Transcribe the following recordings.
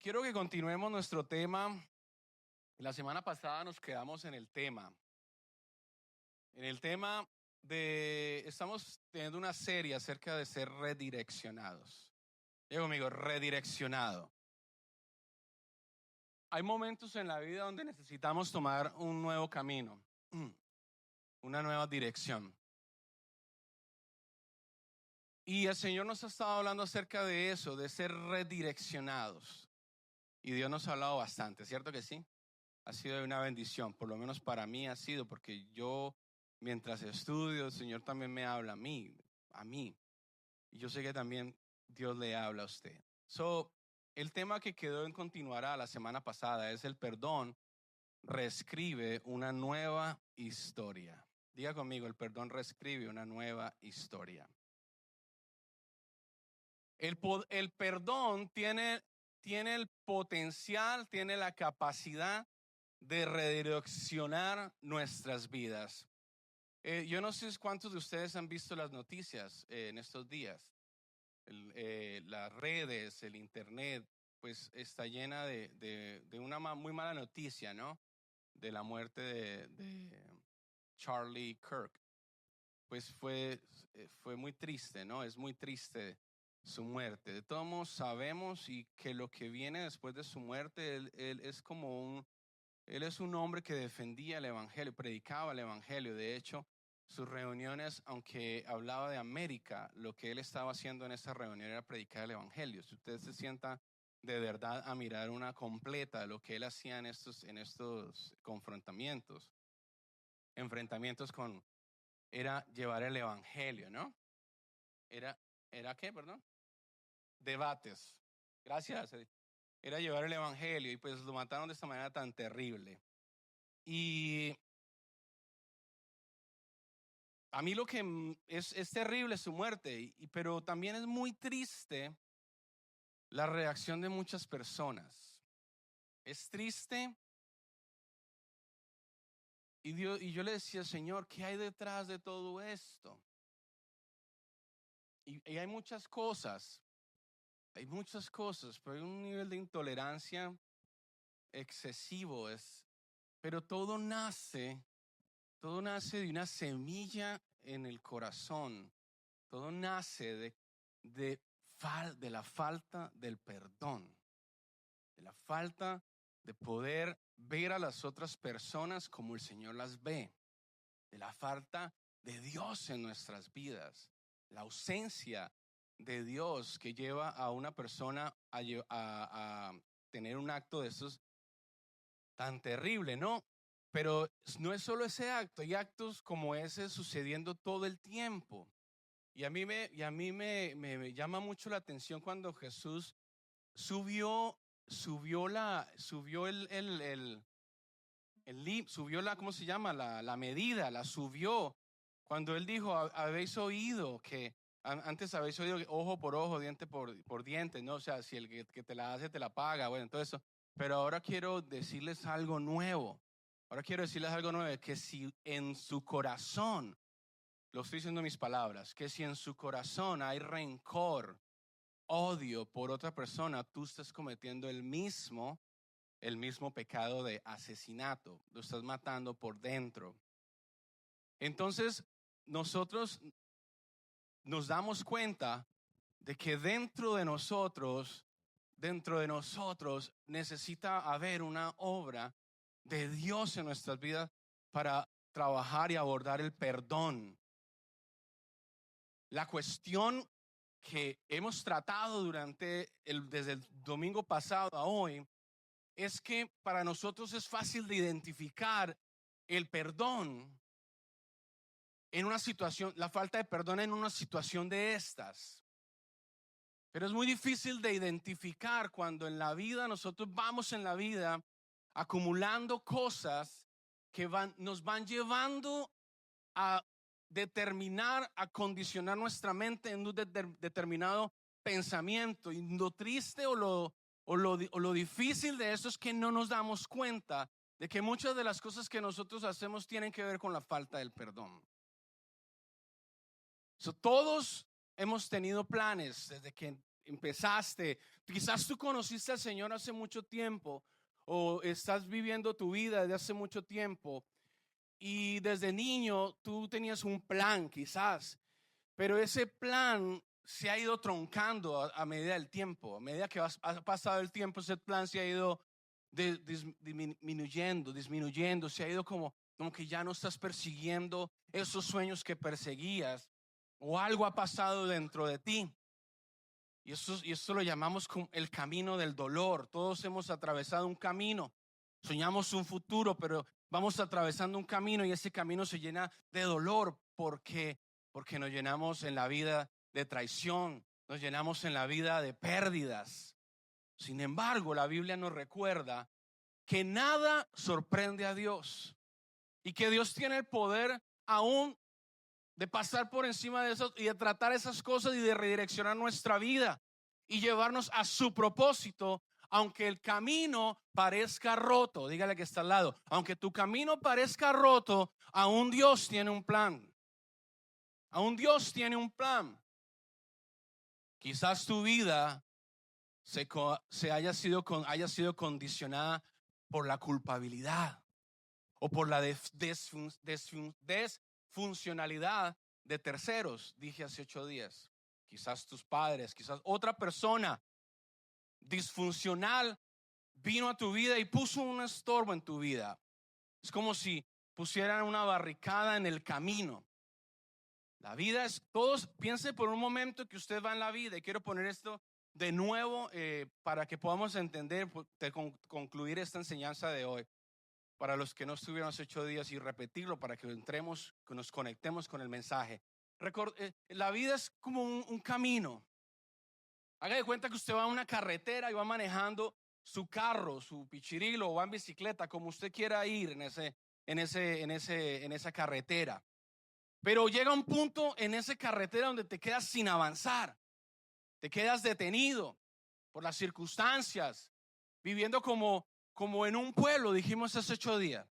Quiero que continuemos nuestro tema. La semana pasada nos quedamos en el tema. Estamos teniendo una serie acerca de ser redireccionados. Diga conmigo, redireccionado. Hay momentos en la vida donde necesitamos tomar un nuevo camino, una nueva dirección. Y el Señor nos ha estado hablando acerca de eso, de ser redireccionados. Y Dios nos ha hablado bastante, ¿cierto que sí? Ha sido una bendición, por lo menos para mí ha sido, porque yo mientras estudio, el Señor también me habla a mí. Y yo sé que también Dios le habla a usted. El tema que quedó en continuará la semana pasada es el perdón reescribe una nueva historia. Diga conmigo, el perdón reescribe una nueva historia. El perdón tiene el potencial, tiene la capacidad de redireccionar nuestras vidas. Yo no sé cuántos de ustedes han visto las noticias en estos días. Las redes, el internet, pues está llena de una muy mala noticia, ¿no? De la muerte de Charlie Kirk. Pues fue muy triste, ¿no? Es muy triste su muerte. De todos modos sabemos y que lo que viene después de su muerte, él es como él es un hombre que defendía el evangelio, predicaba el evangelio. De hecho, sus reuniones, aunque hablaba de América, lo que él estaba haciendo en esa reunión era predicar el evangelio. Si usted se sienta de verdad a mirar una completa de lo que él hacía en estos enfrentamientos era llevar el evangelio, ¿no? ¿Era qué, perdón? Debates. Gracias. Era llevar el evangelio y pues lo mataron de esta manera tan terrible. Y a mí lo que es terrible su muerte, pero también es muy triste la reacción de muchas personas. Es triste. Y yo le decía, Señor, ¿qué hay detrás de todo esto? Y hay muchas cosas, pero hay un nivel de intolerancia excesivo. Pero todo nace de una semilla en el corazón. Todo nace de la falta del perdón, de la falta de poder ver a las otras personas como el Señor las ve, de la falta de Dios en nuestras vidas, la ausencia de Dios que lleva a una persona a tener un acto de esos tan terrible, ¿no? Pero no es solo ese acto, hay actos como ese sucediendo todo el tiempo. Y a mí me llama mucho la atención cuando Jesús subió ¿cómo se llama? La medida, la subió. Cuando él dijo, habéis oído que antes habéis oído que ojo por ojo, diente por diente, ¿no? O sea, si el que te la hace te la paga, bueno, todo eso. Pero ahora quiero decirles algo nuevo. Que si en su corazón, lo estoy diciendo en mis palabras, que si en su corazón hay rencor, odio por otra persona, tú estás cometiendo el mismo pecado de asesinato. Lo estás matando por dentro. Entonces, nosotros nos damos cuenta de que dentro de nosotros necesita haber una obra de Dios en nuestras vidas para trabajar y abordar el perdón. La cuestión que hemos tratado desde el domingo pasado a hoy es que para nosotros es fácil de identificar el perdón en una situación, la falta de perdón en una situación de estas. Pero es muy difícil de identificar cuando en la vida nosotros vamos en la vida acumulando cosas que nos van llevando a a condicionar nuestra mente en un determinado pensamiento. Y lo triste o lo difícil de eso es que no nos damos cuenta de que muchas de las cosas que nosotros hacemos tienen que ver con la falta del perdón. Todos hemos tenido planes desde que empezaste. Quizás tú conociste al Señor hace mucho tiempo o estás viviendo tu vida desde hace mucho tiempo y desde niño tú tenías un plan quizás, pero ese plan se ha ido troncando a medida del tiempo. A medida que ha pasado el tiempo, ese plan se ha ido disminuyendo, se ha ido como que ya no estás persiguiendo esos sueños que perseguías o algo ha pasado dentro de ti. Y eso lo llamamos el camino del dolor. Todos hemos atravesado un camino. Soñamos un futuro, pero vamos atravesando un camino y ese camino se llena de dolor porque nos llenamos en la vida de traición, nos llenamos en la vida de pérdidas. Sin embargo, la Biblia nos recuerda que nada sorprende a Dios y que Dios tiene el poder aún de pasar por encima de eso y de tratar esas cosas y de redireccionar nuestra vida y llevarnos a su propósito, aunque el camino parezca roto. Dígale que está al lado, aunque tu camino parezca roto, aún Dios tiene un plan. Aún Dios tiene un plan. Quizás tu vida haya sido condicionada por la culpabilidad o por la desfuncionalidad de terceros. Dije hace 8 días, quizás tus padres, quizás otra persona disfuncional vino a tu vida y puso un estorbo en tu vida. Es como si pusieran una barricada en el camino. La vida es, todos piense por un momento que usted va en la vida, y quiero poner esto de nuevo para que podamos entender, concluir esta enseñanza de hoy. Para los que no estuvieron hace 8 días y repetirlo para que entremos, que nos conectemos con el mensaje. La vida es como un camino. Haga de cuenta que usted va a una carretera y va manejando su carro, su pichirilo, o va en bicicleta, como usted quiera ir en esa carretera. Pero llega un punto en esa carretera donde te quedas sin avanzar, te quedas detenido por las circunstancias, viviendo como en un pueblo, dijimos hace 8 días,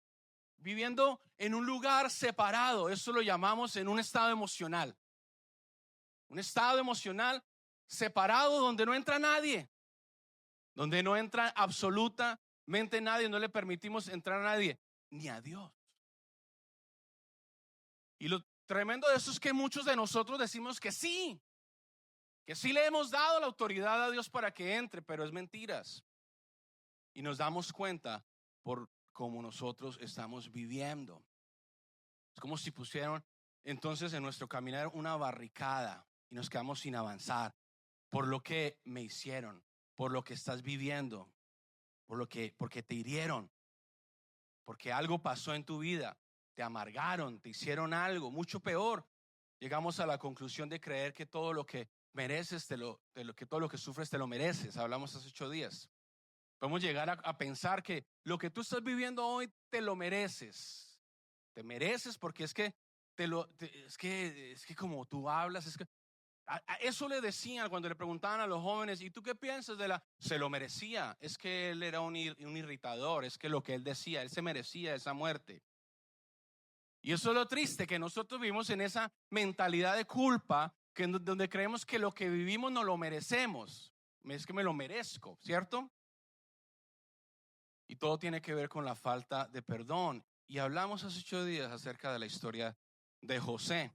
viviendo en un lugar separado. Eso lo llamamos en un estado emocional. Un estado emocional separado donde no entra nadie, donde no entra absolutamente nadie, no le permitimos entrar a nadie, ni a Dios. Y lo tremendo de eso es que muchos de nosotros decimos que sí le hemos dado la autoridad a Dios para que entre, pero es mentiras. Y nos damos cuenta por cómo nosotros estamos viviendo. Es como si pusieran entonces en nuestro caminar una barricada y nos quedamos sin avanzar por lo que me hicieron, por lo que estás viviendo, porque te hirieron, porque algo pasó en tu vida, te amargaron, te hicieron algo mucho peor. Llegamos a la conclusión de creer que todo lo que mereces, que todo lo que sufres te lo mereces. Hablamos hace 8 días. Podemos llegar a pensar que lo que tú estás viviendo hoy te lo mereces. Te mereces porque es que es que como tú hablas, es que a eso le decían cuando le preguntaban a los jóvenes, ¿y tú qué piensas de la? Se lo merecía. Es que él era un irritador, es que lo que él decía, él se merecía esa muerte. Y eso es lo triste, que nosotros vivimos en esa mentalidad de culpa, donde creemos que lo que vivimos no lo merecemos. Es que me lo merezco, ¿cierto? Y todo tiene que ver con la falta de perdón. Y hablamos hace 8 días acerca de la historia de José.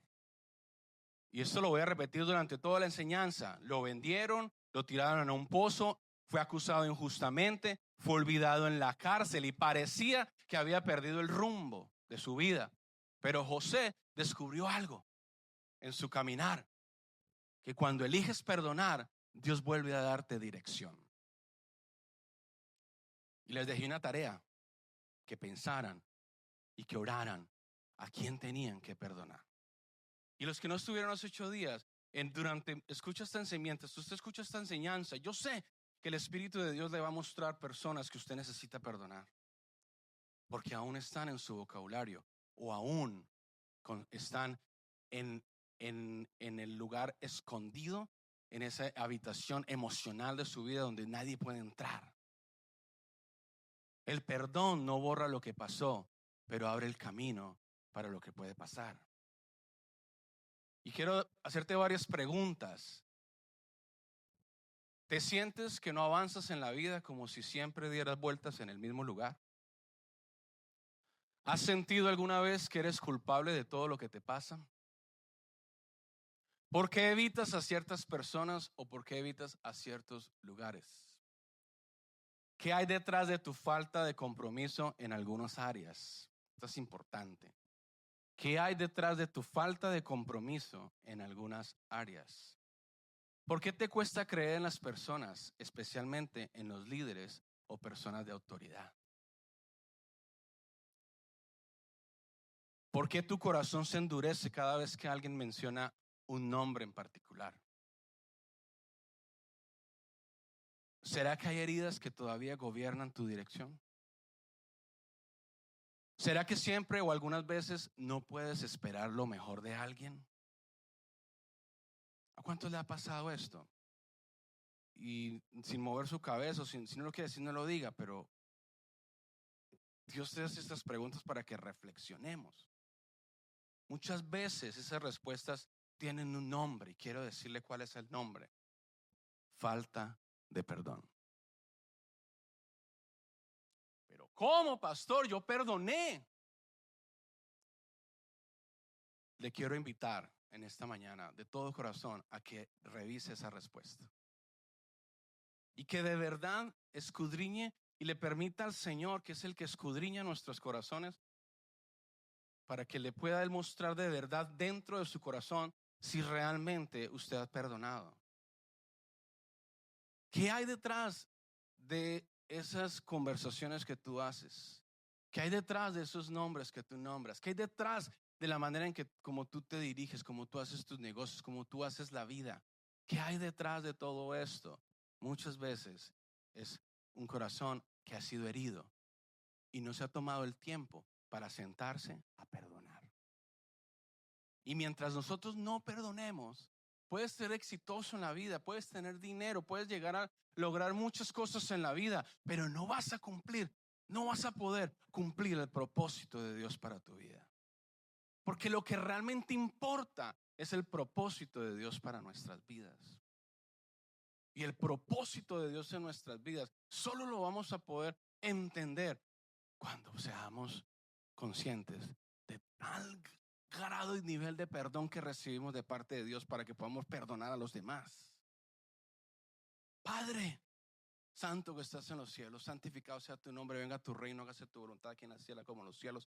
Y esto lo voy a repetir durante toda la enseñanza. Lo vendieron, lo tiraron a un pozo, fue acusado injustamente, fue olvidado en la cárcel y parecía que había perdido el rumbo de su vida. Pero José descubrió algo en su caminar, que cuando eliges perdonar, Dios vuelve a darte dirección. Y les dejé una tarea, que pensaran y que oraran a quién tenían que perdonar. Y los que no estuvieron hace 8 días, escucha esta enseñanza, usted escucha esta enseñanza, yo sé que el Espíritu de Dios le va a mostrar personas que usted necesita perdonar, porque aún están en su vocabulario o aún están en el lugar escondido, en esa habitación emocional de su vida donde nadie puede entrar. El perdón no borra lo que pasó, pero abre el camino para lo que puede pasar. Y quiero hacerte varias preguntas. ¿Te sientes que no avanzas en la vida, como si siempre dieras vueltas en el mismo lugar? ¿Has sentido alguna vez que eres culpable de todo lo que te pasa? ¿Por qué evitas a ciertas personas o por qué evitas a ciertos lugares? ¿Qué hay detrás de tu falta de compromiso en algunas áreas? Esto es importante. ¿Qué hay detrás de tu falta de compromiso en algunas áreas? ¿Por qué te cuesta creer en las personas, especialmente en los líderes o personas de autoridad? ¿Por qué tu corazón se endurece cada vez que alguien menciona un nombre en particular? ¿Será que hay heridas que todavía gobiernan tu dirección? ¿Será que siempre o algunas veces no puedes esperar lo mejor de alguien? ¿A cuántos le ha pasado esto? Y sin mover su cabeza, o si no lo quiere decir, no lo diga, pero Dios te hace estas preguntas para que reflexionemos. Muchas veces esas respuestas tienen un nombre y quiero decirle cuál es el nombre: falta de perdón. Pero ¿cómo, pastor? Yo perdoné. Le quiero invitar en esta mañana de todo corazón a que revise esa respuesta y que de verdad escudriñe y le permita al Señor, que es el que escudriña nuestros corazones, para que le pueda Él mostrar de verdad dentro de su corazón si realmente usted ha perdonado. ¿Qué hay detrás de esas conversaciones que tú haces? ¿Qué hay detrás de esos nombres que tú nombras? ¿Qué hay detrás de la manera en que como tú te diriges, como tú haces tus negocios, como tú haces la vida? ¿Qué hay detrás de todo esto? Muchas veces es un corazón que ha sido herido y no se ha tomado el tiempo para sentarse a perdonar. Y mientras nosotros no perdonemos, puedes ser exitoso en la vida, puedes tener dinero, puedes llegar a lograr muchas cosas en la vida, pero no vas a cumplir, no vas a poder cumplir el propósito de Dios para tu vida. Porque lo que realmente importa es el propósito de Dios para nuestras vidas. Y el propósito de Dios en nuestras vidas solo lo vamos a poder entender cuando seamos conscientes de tal grado y nivel de perdón que recibimos de parte de Dios para que podamos perdonar a los demás. Padre santo que estás en los cielos, santificado sea tu nombre, venga tu reino, hágase tu voluntad aquí en la cielo como en los cielos.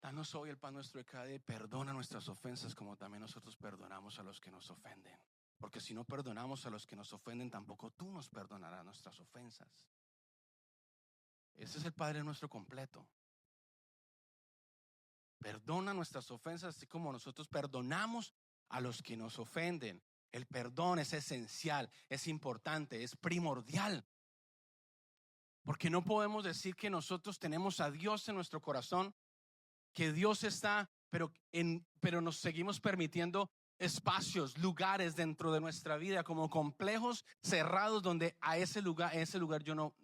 Danos hoy el pan nuestro de cada día y perdona nuestras ofensas como también nosotros perdonamos a los que nos ofenden. Porque si no perdonamos a los que nos ofenden, tampoco tú nos perdonarás nuestras ofensas. Ese es el Padre nuestro completo. Perdona nuestras ofensas así como nosotros perdonamos a los que nos ofenden. El perdón es esencial, es importante, es primordial. Porque no podemos decir que nosotros tenemos a Dios en nuestro corazón, que Dios está, pero nos seguimos permitiendo espacios, lugares dentro de nuestra vida como complejos cerrados donde a ese lugar yo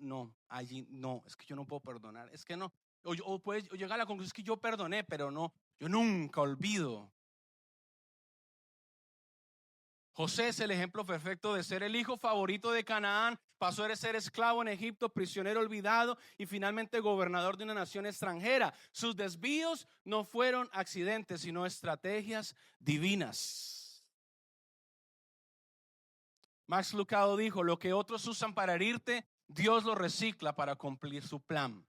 allí no, es que yo no puedo perdonar, es que no. O puedes llegar a la conclusión, es que yo perdoné, pero no, yo nunca olvido. José es el ejemplo perfecto de ser el hijo favorito de Canaán, pasó a ser esclavo en Egipto, prisionero olvidado y finalmente gobernador de una nación extranjera. Sus desvíos no fueron accidentes, sino estrategias divinas. Max Lucado dijo: lo que otros usan para herirte, Dios lo recicla para cumplir su plan.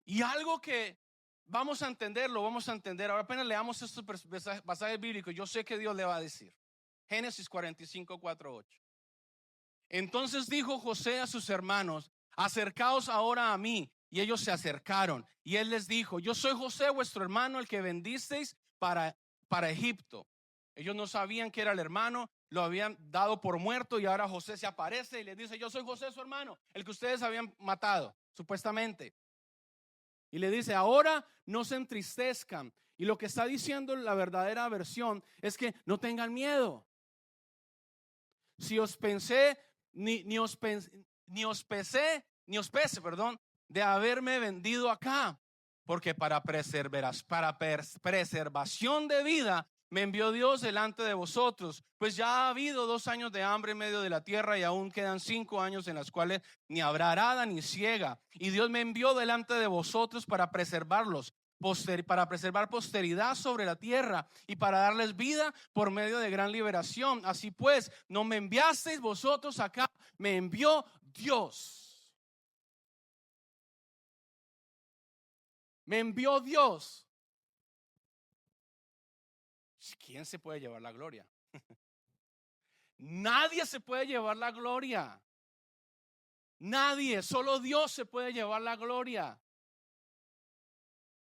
Y algo que vamos a entender ahora, apenas leamos estos pasajes bíblicos, yo sé que Dios le va a decir. Génesis 45, 4, 8. Entonces dijo José a sus hermanos: acercaos ahora a mí. Y ellos se acercaron y él les dijo: yo soy José, vuestro hermano, el que vendisteis para Egipto. Ellos no sabían que era el hermano, lo habían dado por muerto y ahora José se aparece y les dice: yo soy José, su hermano, el que ustedes habían matado, supuestamente. Y le dice: ahora no se entristezcan. Y lo que está diciendo la verdadera versión es que no tengan miedo. Si os pensé, ni os pese, de haberme vendido acá, porque para preservación de vida me envió Dios delante de vosotros, pues ya ha habido 2 años de hambre en medio de la tierra y aún quedan 5 años en las cuales ni habrá arada ni siega. Y Dios me envió delante de vosotros para preservarlos, para preservar posteridad sobre la tierra y para darles vida por medio de gran liberación. Así pues, no me enviasteis vosotros acá, me envió Dios. Me envió Dios. ¿Quién se puede llevar la gloria? Nadie se puede llevar la gloria. Nadie, solo Dios se puede llevar la gloria.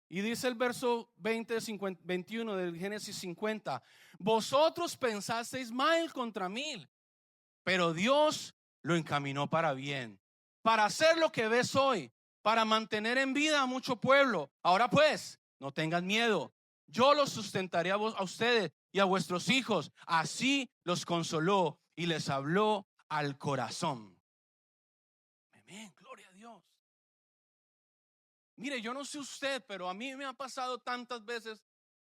Y dice el verso 21 del Génesis 50: vosotros pensasteis mal contra mí, pero Dios lo encaminó para bien, para hacer lo que ves hoy, para mantener en vida a mucho pueblo. Ahora pues, no tengan miedo, yo los sustentaré a ustedes y a vuestros hijos. Así los consoló y les habló al corazón. Amén, gloria a Dios. Mire, yo no sé usted, pero a mí me ha pasado tantas veces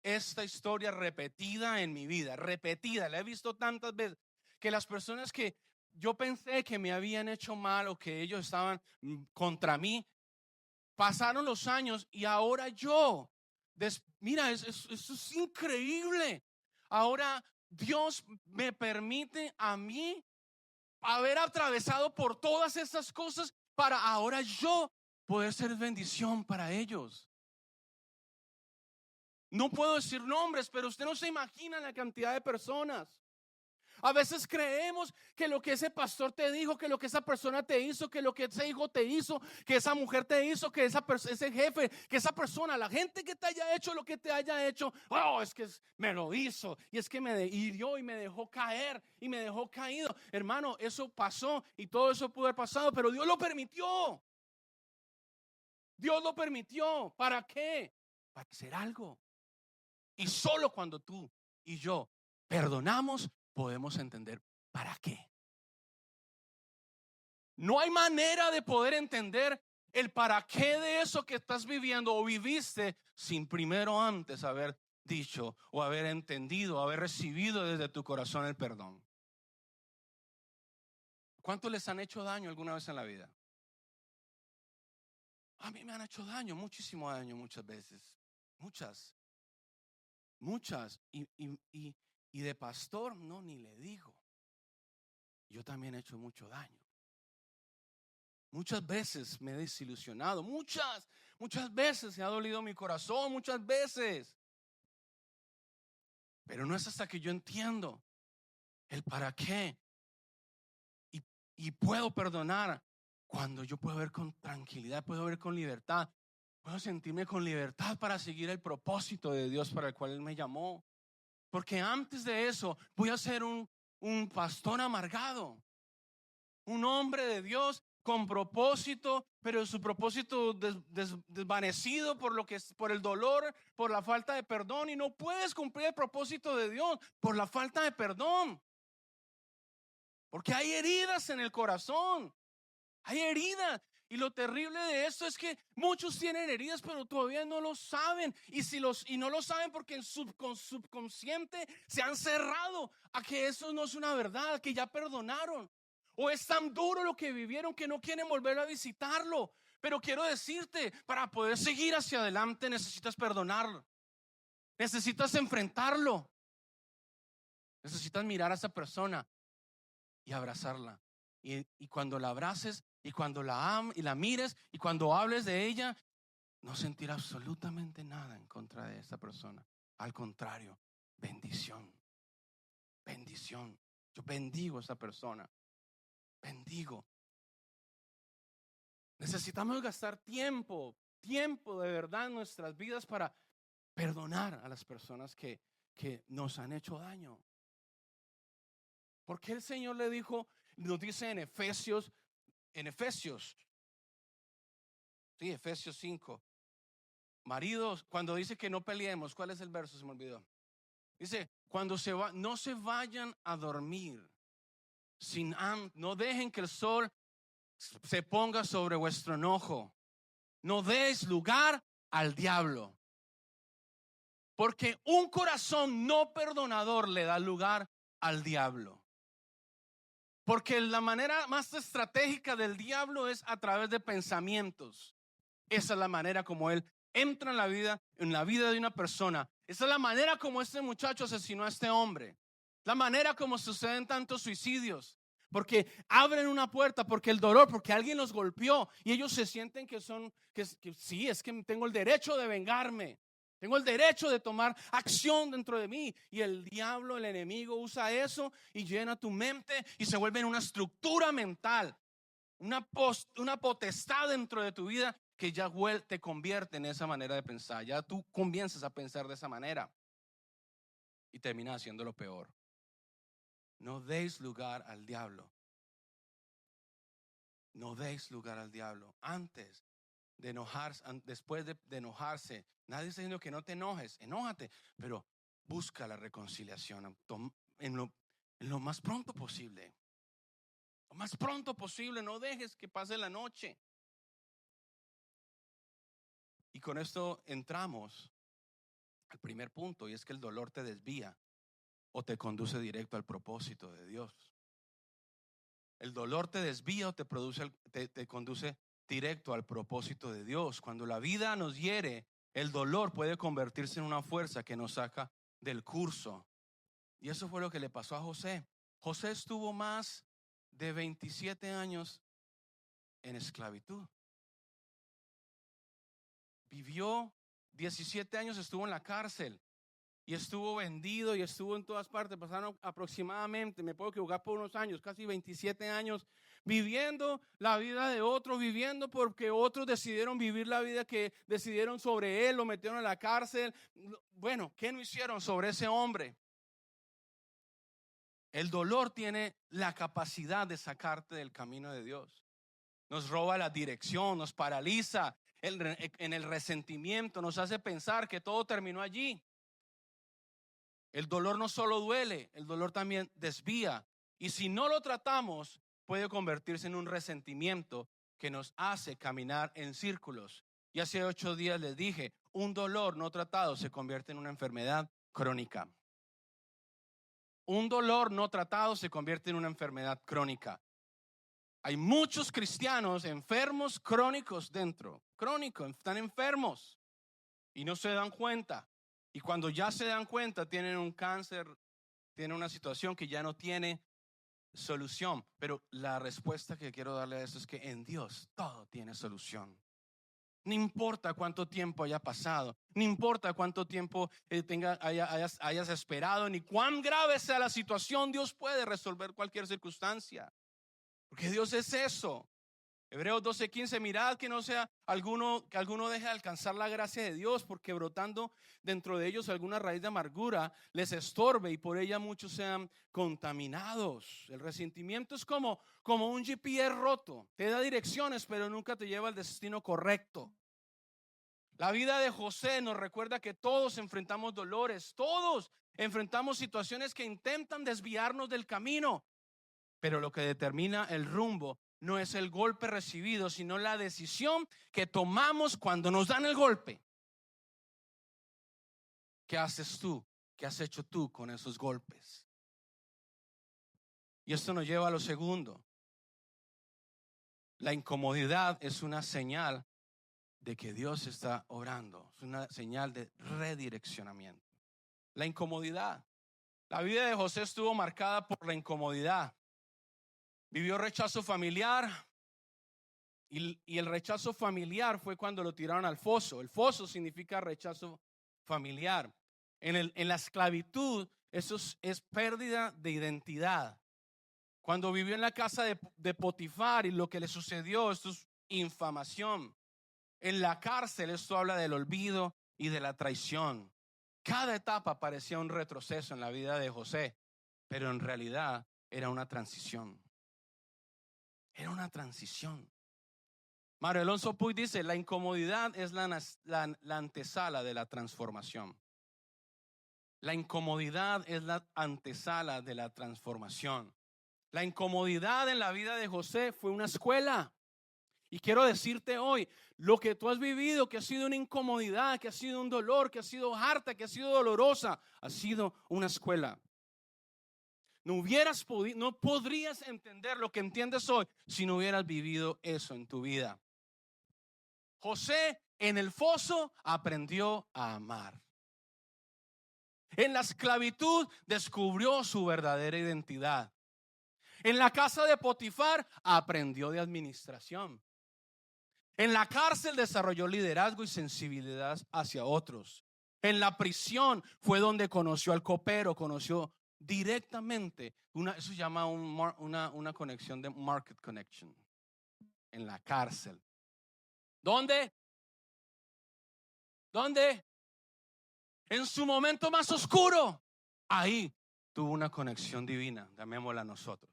esta historia repetida en mi vida, repetida, la he visto tantas veces, que las personas que yo pensé que me habían hecho mal o que ellos estaban contra mí, pasaron los años y ahora yo, mira, eso es increíble. Ahora Dios me permite a mí haber atravesado por todas estas cosas para ahora yo poder ser bendición para ellos. No puedo decir nombres, pero usted no se imagina la cantidad de personas. A veces creemos que lo que ese pastor te dijo, que lo que esa persona te hizo, que lo que ese hijo te hizo, que esa mujer te hizo, que ese jefe, que esa persona, la gente que te haya hecho lo que te haya hecho, oh, es que me lo hizo y es que me hirió y me dejó caer y me dejó caído. Hermano, eso pasó y todo eso pudo haber pasado, pero Dios lo permitió. Dios lo permitió. ¿Para qué? Para hacer algo. Y solo cuando tú y yo perdonamos, podemos entender para qué. No hay manera de poder entender el para qué de eso que estás viviendo o viviste sin primero antes haber dicho o haber entendido, haber recibido desde tu corazón el perdón. ¿Cuántos les han hecho daño alguna vez en la vida? A mí me han hecho daño, muchísimo daño muchas veces. Muchas. Y de pastor, no, ni le digo. Yo también he hecho mucho daño. Muchas veces me he desilusionado. Muchas veces me ha dolido mi corazón. Muchas veces. Pero no es hasta que yo entiendo el para qué. Y puedo perdonar cuando yo puedo ver con tranquilidad, puedo ver con libertad. Puedo sentirme con libertad para seguir el propósito de Dios para el cual Él me llamó. Porque antes de eso voy a ser un pastor amargado, un hombre de Dios con propósito, pero su propósito desvanecido por el dolor, por la falta de perdón. Y no puedes cumplir el propósito de Dios por la falta de perdón, porque hay heridas en el corazón. Hay heridas. Y lo terrible de esto es que muchos tienen heridas, pero todavía no lo saben. Y no lo saben porque en subconsciente se han cerrado a que eso no es una verdad, que ya perdonaron. O es tan duro lo que vivieron que no quieren volver a visitarlo. Pero quiero decirte, para poder seguir hacia adelante necesitas perdonarlo. Necesitas enfrentarlo. Necesitas mirar a esa persona y abrazarla. Y cuando la abraces y cuando la mires y cuando hables de ella, no sentir absolutamente nada en contra de esa persona. Al contrario, bendición. Bendición. Yo bendigo a esa persona. Bendigo. Necesitamos gastar tiempo de verdad en nuestras vidas para perdonar a las personas que nos han hecho daño. Porque el Señor le dijo, nos dice en Efesios 5, maridos, cuando dice que no peleemos, ¿cuál es el verso? Se me olvidó. Dice, no se vayan a dormir no dejen que el sol se ponga sobre vuestro enojo. No deis lugar al diablo. Porque un corazón no perdonador le da lugar al diablo. Porque la manera más estratégica del diablo es a través de pensamientos. Esa es la manera como él entra en la vida de una persona. Esa es la manera como este muchacho asesinó a este hombre. La manera como suceden tantos suicidios. Porque abren una puerta, porque el dolor, porque alguien los golpeó y ellos se sienten que sí, es que tengo el derecho de vengarme. Tengo el derecho de tomar acción dentro de mí. Y el diablo, el enemigo, usa eso y llena tu mente y se vuelve en una estructura mental, una potestad dentro de tu vida que ya te convierte en esa manera de pensar. Ya tú comienzas a pensar de esa manera y terminas haciendo lo peor. No deis lugar al diablo. No deis lugar al diablo. Antes de enojarse, después de enojarse, nadie está diciendo que no te enojes, enójate, pero busca la reconciliación en lo más pronto posible. Lo más pronto posible, no dejes que pase la noche. Y con esto entramos al primer punto, y es que el dolor te desvía o te conduce directo al propósito de Dios. El dolor te desvía o te conduce directo al propósito de Dios. Cuando la vida nos hiere, el dolor puede convertirse en una fuerza que nos saca del curso. Y eso fue lo que le pasó a José. José estuvo más de 27 años en esclavitud. Vivió 17 años, estuvo en la cárcel. Y estuvo vendido y estuvo en todas partes. Pasaron aproximadamente, me puedo equivocar por unos años, casi 27 años, viviendo la vida de otros, viviendo porque otros decidieron vivir la vida que decidieron sobre él, lo metieron en la cárcel. Bueno, ¿qué no hicieron sobre ese hombre? El dolor tiene la capacidad de sacarte del camino de Dios. Nos roba la dirección, nos paraliza en el resentimiento, nos hace pensar que todo terminó allí. El dolor no solo duele, el dolor también desvía. Y si no lo tratamos, puede convertirse en un resentimiento que nos hace caminar en círculos. Y hace 8 días les dije, un dolor no tratado se convierte en una enfermedad crónica. Un dolor no tratado se convierte en una enfermedad crónica. Hay muchos cristianos enfermos crónicos dentro. Crónicos, están enfermos y no se dan cuenta. Y cuando ya se dan cuenta, tienen un cáncer, tienen una situación que ya no tiene solución. Pero la respuesta que quiero darle a eso es que en Dios todo tiene solución. No importa cuánto tiempo haya pasado, no importa cuánto tiempo hayas esperado, ni cuán grave sea la situación, Dios puede resolver cualquier circunstancia. Porque Dios es eso. Hebreos 12:15, mirad que no sea que alguno deje de alcanzar la gracia de Dios, porque brotando dentro de ellos alguna raíz de amargura les estorbe y por ella muchos sean contaminados. El resentimiento es como un GPS roto, te da direcciones pero nunca te lleva al destino correcto. La vida de José nos recuerda que todos enfrentamos dolores, todos enfrentamos situaciones que intentan desviarnos del camino, pero lo que determina el rumbo no es el golpe recibido, sino la decisión que tomamos cuando nos dan el golpe. ¿Qué haces tú? ¿Qué has hecho tú con esos golpes? Y esto nos lleva a lo segundo. La incomodidad es una señal de que Dios está obrando. Es una señal de redireccionamiento. La incomodidad. La vida de José estuvo marcada por la incomodidad. Vivió rechazo familiar. Y el rechazo familiar fue cuando lo tiraron al foso. El foso significa rechazo familiar. En la esclavitud, eso es pérdida de identidad. Cuando vivió en la casa de Potifar y lo que le sucedió, esto es infamación. En la cárcel, esto habla del olvido y de la traición. Cada etapa parecía un retroceso en la vida de José, pero en realidad era una transición. Era una transición. Mario Alonso Puig dice, la incomodidad es la antesala de la transformación. La incomodidad es la antesala de la transformación. La incomodidad en la vida de José fue una escuela. Y quiero decirte hoy, lo que tú has vivido, que ha sido una incomodidad, que ha sido un dolor, que ha sido harta, que ha sido dolorosa, ha sido una escuela. No podrías entender lo que entiendes hoy si no hubieras vivido eso en tu vida. José en el foso aprendió a amar. En la esclavitud descubrió su verdadera identidad. En la casa de Potifar aprendió de administración. En la cárcel desarrolló liderazgo y sensibilidad hacia otros. En la prisión fue donde conoció al copero, conoció directamente, eso se llama una conexión de market connection. En la cárcel. ¿Dónde? ¿Dónde? En su momento más oscuro. Ahí tuvo una conexión divina, llamémosla nosotros.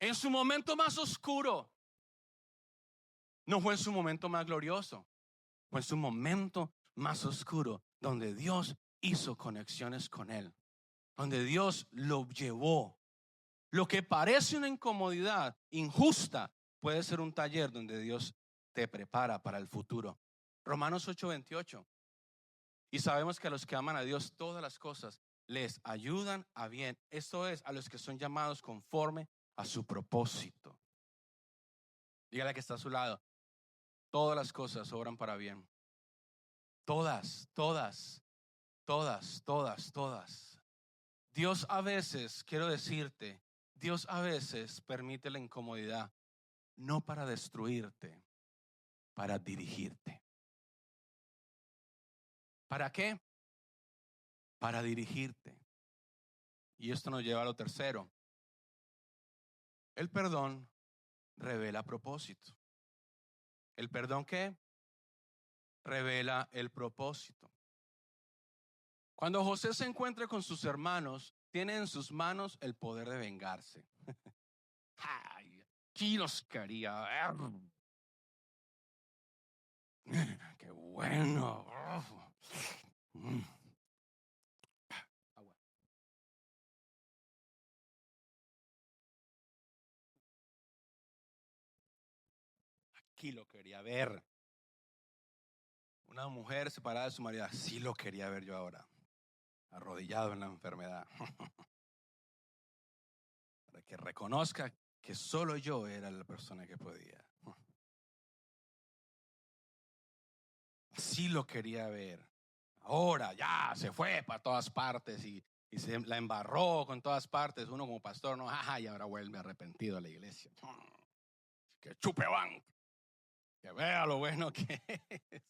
En su momento más oscuro. No fue en su momento más glorioso, fue en su momento más oscuro, donde Dios hizo conexiones con él, donde Dios lo llevó. Lo que parece una incomodidad injusta puede ser un taller donde Dios te prepara para el futuro. Romanos 8:28. Y sabemos que a los que aman a Dios todas las cosas les ayudan a bien. Esto es, a los que son llamados conforme a su propósito. Dígale que está a su lado. Todas las cosas obran para bien. Todas, todas, todas, todas, todas. Dios a veces, quiero decirte, Dios a veces permite la incomodidad, no para destruirte, para dirigirte. ¿Para qué? Para dirigirte. Y esto nos lleva a lo tercero. El perdón revela propósito. ¿El perdón qué? Revela el propósito. Cuando José se encuentra con sus hermanos, tiene en sus manos el poder de vengarse. Ay, aquí los quería ver. Qué bueno. Agua. Aquí lo quería ver. Una mujer separada de su marido, así lo quería ver yo ahora, arrodillado en la enfermedad, para que reconozca que solo yo era la persona que podía. Así lo quería ver. Ahora ya se fue para todas partes y se la embarró con todas partes. Uno como pastor, no, y ahora vuelve arrepentido a la iglesia. Que chupe van, que vea lo bueno que es.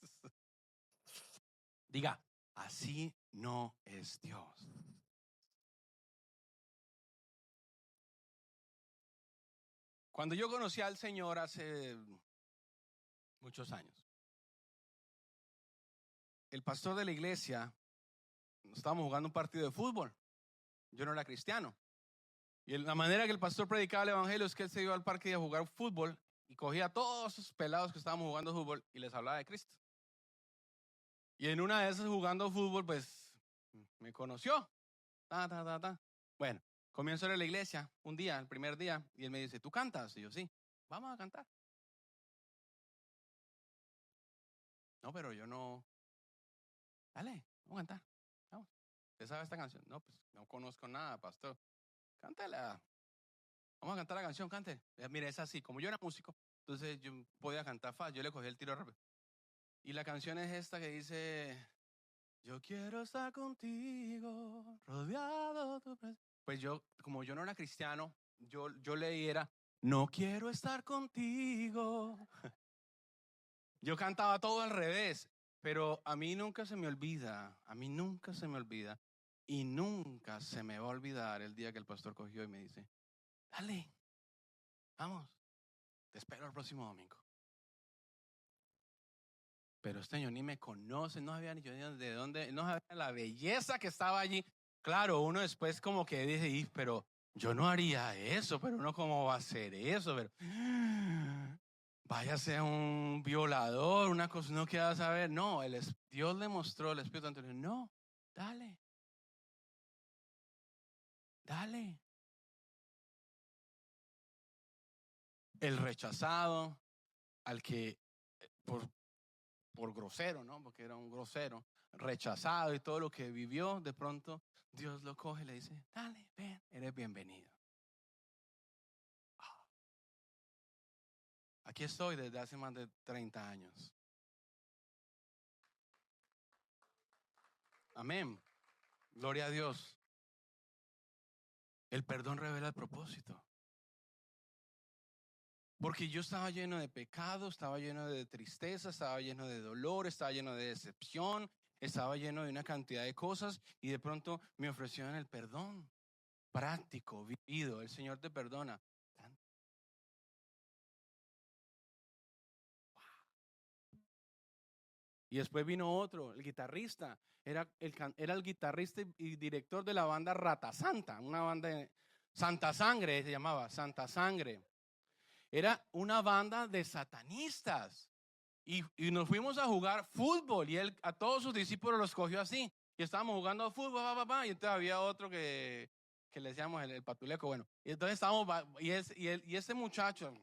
Diga, así no es Dios. Cuando yo conocí al Señor hace muchos años, el pastor de la iglesia, estábamos jugando un partido de fútbol. Yo no era cristiano. Y la manera que el pastor predicaba el evangelio es que él se iba al parque a jugar fútbol y cogía a todos esos pelados que estábamos jugando fútbol y les hablaba de Cristo. Y en una de esas jugando fútbol, pues me conoció. Bueno, comienzo a ir a la iglesia un día, el primer día, y él me dice, ¿tú cantas? Y yo, sí, vamos a cantar. No, pero yo no. Dale, vamos a cantar. Vamos. ¿Usted sabe esta canción? No, pues no conozco nada, pastor. Cántala. Vamos a cantar la canción, cante. Mire, es así, como yo era músico, entonces yo podía cantar fácil, yo le cogí el tiro rápido. Y la canción es esta que dice, yo quiero estar contigo, rodeado de tu presencia. Pues yo, como yo no era cristiano, yo leí era, no quiero estar contigo. Yo cantaba todo al revés, pero a mí nunca se me olvida, y nunca se me va a olvidar el día que el pastor cogió y me dice, dale, vamos, te espero el próximo domingo. Pero este señor ni me conoce, no sabía ni yo de dónde, no sabía la belleza que estaba allí. Claro, uno después como que dice, pero yo no haría eso, pero uno cómo va a hacer eso, pero váyase a un violador, una cosa, no quiera saber. No, Dios le mostró el Espíritu Santo. No, dale, dale. el rechazado, al que por grosero, ¿no? Porque era un grosero, rechazado y todo lo que vivió, de pronto Dios lo coge y le dice, dale, ven, eres bienvenido. Aquí estoy desde hace más de 30 años. Amén. Gloria a Dios. El perdón revela el propósito. Porque yo estaba lleno de pecado, estaba lleno de tristeza, estaba lleno de dolor, estaba lleno de decepción, estaba lleno de una cantidad de cosas y de pronto me ofrecieron el perdón práctico, vivido. El Señor te perdona. Y después vino otro, el guitarrista. Era el guitarrista y director de la banda Rata Santa, una banda de Santa Sangre se llamaba, Santa Sangre. Era una banda de satanistas. Y nos fuimos a jugar fútbol y él a todos sus discípulos los cogió así. Y estábamos jugando fútbol, y entonces había otro que le decíamos el patuleco. Bueno, y entonces estábamos, y este muchacho,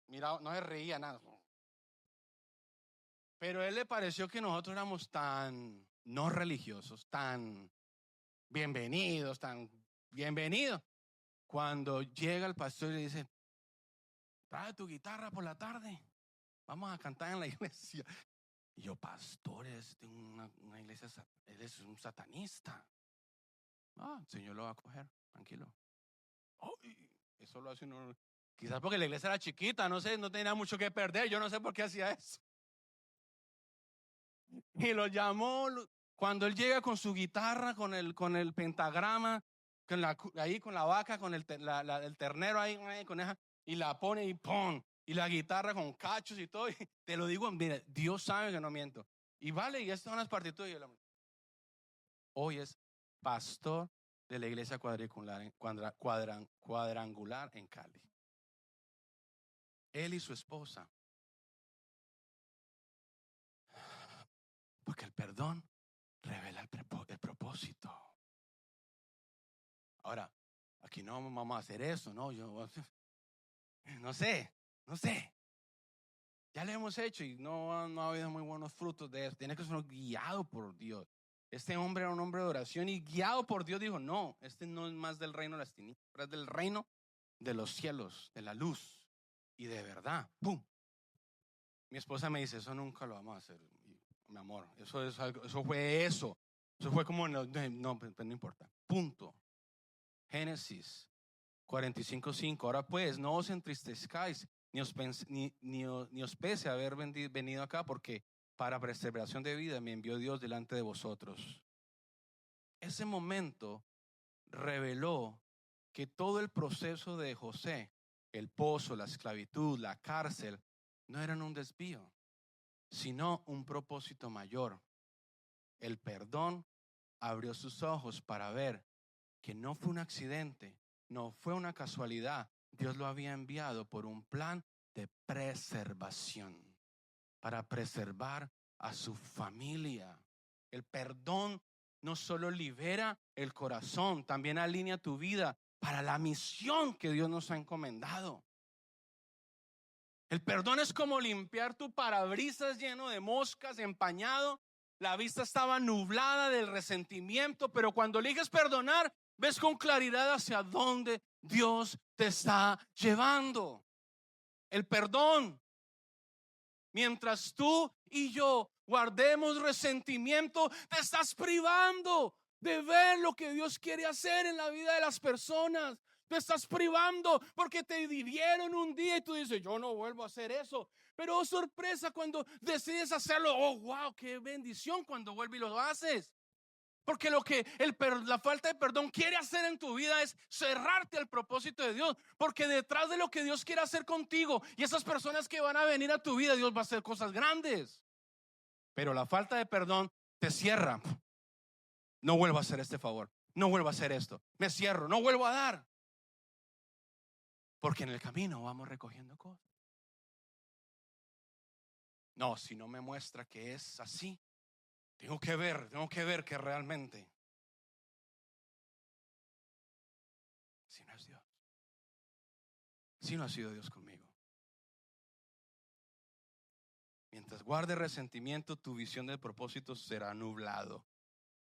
mira, no se reía nada. Pero a él le pareció que nosotros éramos tan no religiosos, tan bienvenidos. Cuando llega el pastor y le dice, trae tu guitarra por la tarde, vamos a cantar en la iglesia. Y yo, pastor, es de una iglesia, él es un satanista. El Señor lo va a coger, tranquilo. Eso lo hace uno, quizás porque la iglesia era chiquita, no sé, no tenía mucho que perder, yo no sé por qué hacía eso. Y lo llamó, cuando él llega con su guitarra, con el pentagrama, ahí con la vaca, con el ternero ahí, con esa, y la pone y ¡pum! Y la guitarra con cachos y todo. Y te lo digo, mira, Dios sabe que no miento. Y vale, y estas son las partituras. Hoy es pastor de la iglesia cuadrangular en Cali. Él y su esposa. Porque el perdón revela el propósito. Ahora, aquí no vamos a hacer eso, ¿no? Yo no sé. Ya lo hemos hecho y no ha habido muy buenos frutos de eso. Tiene que ser guiado por Dios. Este hombre era un hombre de oración y guiado por Dios dijo, no, este no es más del reino de las tinieblas, es del reino de los cielos, de la luz y de verdad. ¡Pum! Mi esposa me dice, eso nunca lo vamos a hacer, mi amor. Eso fue como, no importa. Punto. Génesis 45:5. Ahora pues, no os entristezcáis, ni os pese haber venido acá, porque para preservación de vida me envió Dios delante de vosotros. Ese momento reveló que todo el proceso de José, el pozo, la esclavitud, la cárcel, no eran un desvío, sino un propósito mayor. El perdón abrió sus ojos para ver que no fue un accidente, no fue una casualidad. Dios lo había enviado por un plan de preservación, para preservar a su familia. El perdón no solo libera el corazón, también alinea tu vida para la misión que Dios nos ha encomendado. El perdón es como limpiar tu parabrisas lleno de moscas, empañado. La vista estaba nublada del resentimiento, pero cuando eliges perdonar, ves con claridad hacia dónde Dios te está llevando. El perdón. Mientras tú y yo guardemos resentimiento, te estás privando de ver lo que Dios quiere hacer en la vida de las personas. Te estás privando porque te hirieron un día y tú dices, yo no vuelvo a hacer eso. Pero sorpresa cuando decides hacerlo. Oh, wow, qué bendición cuando vuelves y lo haces. Porque lo que la falta de perdón quiere hacer en tu vida es cerrarte al propósito de Dios. Porque detrás de lo que Dios quiere hacer contigo y esas personas que van a venir a tu vida, Dios va a hacer cosas grandes. Pero la falta de perdón te cierra. No vuelvo a hacer este favor. No vuelvo a hacer esto. Me cierro. No vuelvo a dar. Porque en el camino vamos recogiendo cosas. No, si no me muestra que es así, tengo que ver que realmente, si no es Dios, si no ha sido Dios conmigo. Mientras guardes resentimiento, tu visión del propósito será nublado.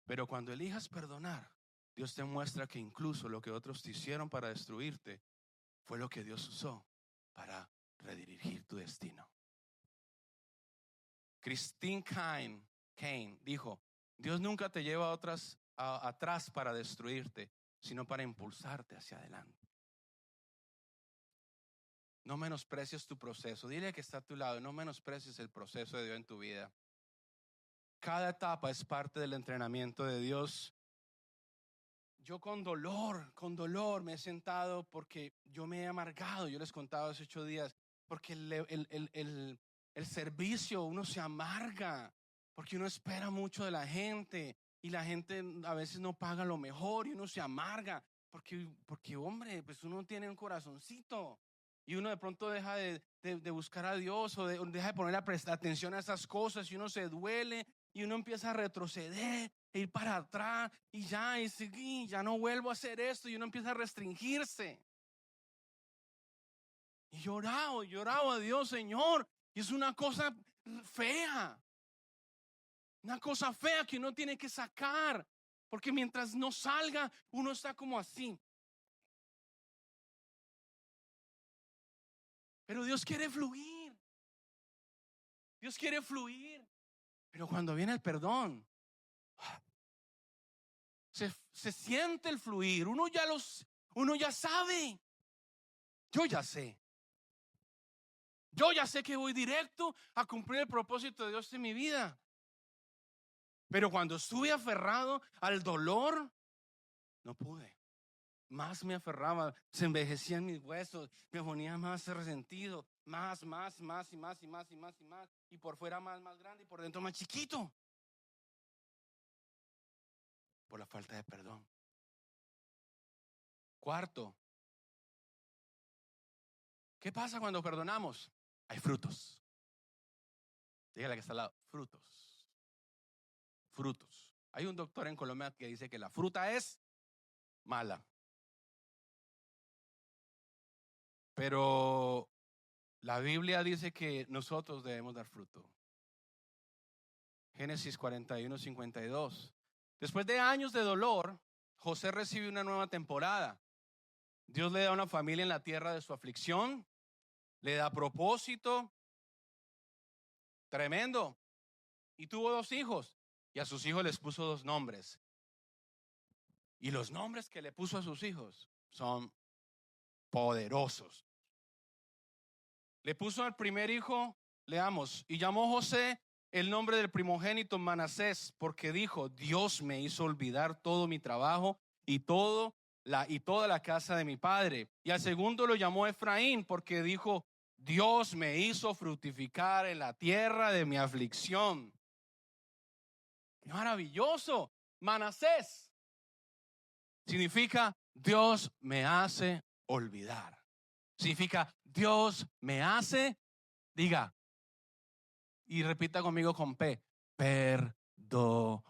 Pero cuando elijas perdonar, Dios te muestra que incluso lo que otros te hicieron para destruirte fue lo que Dios usó para redirigir tu destino. Christine Kane dijo: Dios nunca te lleva atrás para destruirte, sino para impulsarte hacia adelante. No menosprecies tu proceso. Dile que está a tu lado: no menosprecies el proceso de Dios en tu vida. Cada etapa es parte del entrenamiento de Dios. Yo con dolor me he sentado porque yo me he amargado. Yo les contaba hace 8 días, porque el servicio, uno se amarga, porque uno espera mucho de la gente y la gente a veces no paga lo mejor y uno se amarga, porque hombre, pues uno tiene un corazoncito y uno de pronto deja de buscar a Dios o deja de poner atención a esas cosas y uno se duele y uno empieza a retroceder, ir para atrás y ya no vuelvo a hacer esto, y uno empieza a restringirse. Y lloraba a Dios: Señor, y es una cosa fea que uno tiene que sacar, porque mientras no salga, uno está como así. Pero Dios quiere fluir. Pero cuando viene el perdón, se siente el fluir. Uno ya sabe. Yo ya sé que voy directo a cumplir el propósito de Dios en mi vida. Pero cuando estuve aferrado al dolor, no pude. Más me aferraba, se envejecían mis huesos, me ponía más resentido, más, y por fuera más grande y por dentro más chiquito, por la falta de perdón. Cuarto, ¿qué pasa cuando perdonamos? Hay frutos. Dígale que está al lado: frutos. Hay un doctor en Colombia que dice que la fruta es mala, pero la Biblia dice que nosotros debemos dar fruto. Génesis 41:52. Después de años de dolor, José recibe una nueva temporada. Dios le da una familia en la tierra de su aflicción, le da propósito tremendo, y tuvo 2 hijos, y a sus hijos les puso 2 nombres. Y los nombres que le puso a sus hijos son poderosos. Le puso al primer hijo, leamos: y llamó José el nombre del primogénito Manasés, porque dijo: Dios me hizo olvidar todo mi trabajo y toda la casa de mi padre. Y al segundo lo llamó Efraín, porque dijo: Dios me hizo fructificar en la tierra de mi aflicción. Maravilloso. Manasés significa Dios me hace olvidar. Significa Dios me hace, diga, y repita conmigo con P: perdonar.